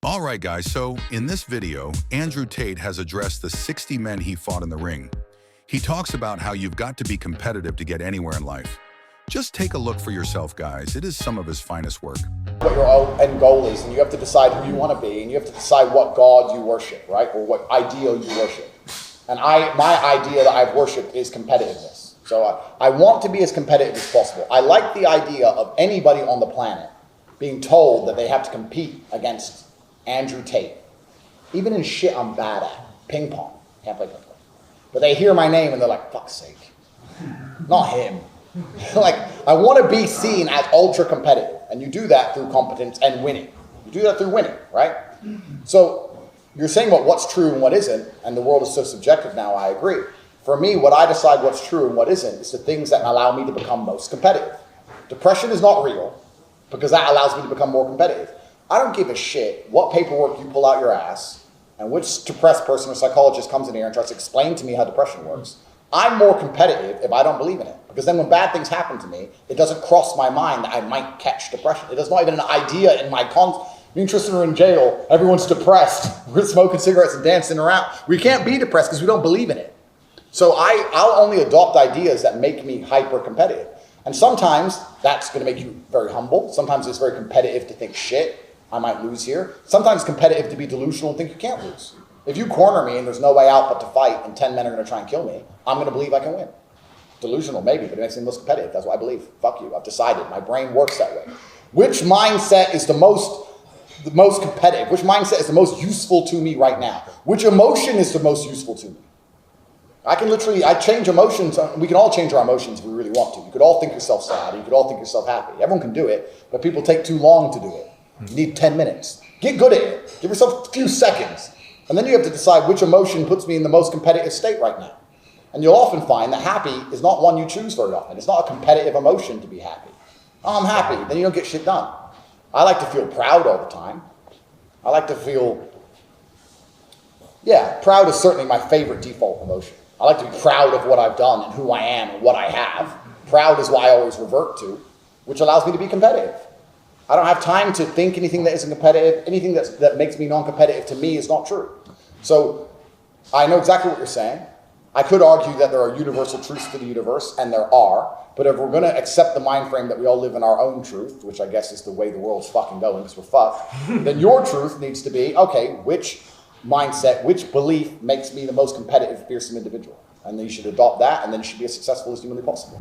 All right, guys, so in this video, Andrew Tate has addressed the 60 men he fought in the ring. He talks about how you've got to be competitive to get anywhere in life. Just take a look for yourself, guys. It is some of his finest work. What your end goal is, and you have to decide who you want to be, and you have to decide what God you worship, right? Or what ideal you worship. And my idea that I've worshipped is competitiveness. So I want to be as competitive as possible. I like the idea of anybody on the planet being told that they have to compete against Andrew Tate. Even in shit I'm bad at. Ping pong. Can't play ping pong. But they hear my name and they're like, fuck's sake. Not him. Like, I want to be seen as ultra competitive. And you do that through competence and winning. You do that through winning, right? So you're saying about what's true and what isn't, and the world is so subjective now, I agree. For me, what I decide what's true and what isn't is the things that allow me to become most competitive. Depression is not real, because that allows me to become more competitive. I don't give a shit what paperwork you pull out your ass and which depressed person or psychologist comes in here and tries to explain to me how depression works. I'm more competitive if I don't believe in it. Because then when bad things happen to me, it doesn't cross my mind that I might catch depression. It is not even an idea in my Me and Tristan are in jail. Everyone's depressed. We're smoking cigarettes and dancing around. We can't be depressed because we don't believe in it. So I'll only adopt ideas that make me hyper-competitive. And sometimes that's going to make you very humble. Sometimes it's very competitive to think, shit, I might lose here. Sometimes competitive to be delusional and think you can't lose. If you corner me and there's no way out but to fight and 10 men are going to try and kill me, I'm going to believe I can win. Delusional, maybe, but it makes me the most competitive. That's what I believe. Fuck you. I've decided. My brain works that way. Which mindset is the most competitive? Which mindset is the most useful to me right now? Which emotion is the most useful to me? I change emotions. We can all change our emotions if we really want to. You could all think yourself sad. You could all think yourself happy. Everyone can do it, but people take too long to do it. You need 10 minutes. Get good at it. Give yourself a few seconds. And then you have to decide which emotion puts me in the most competitive state right now. And you'll often find that happy is not one you choose very often. It's not a competitive emotion to be happy. Oh, I'm happy. Then you don't get shit done. I like to feel proud all the time. I like to feel, proud is certainly my favorite default emotion. I like to be proud of what I've done and who I am and what I have. Proud is what I always revert to, which allows me to be competitive. I don't have time to think anything that isn't competitive. Anything that makes me non-competitive to me is not true. So I know exactly what you're saying. I could argue that there are universal truths to the universe, and there are. But if we're going to accept the mind frame that we all live in our own truth, which I guess is the way the world's fucking going because we're fucked, then your truth needs to be, okay, which mindset, which belief makes me the most competitive, fearsome individual? And then you should adopt that, and then you should be as successful as humanly possible.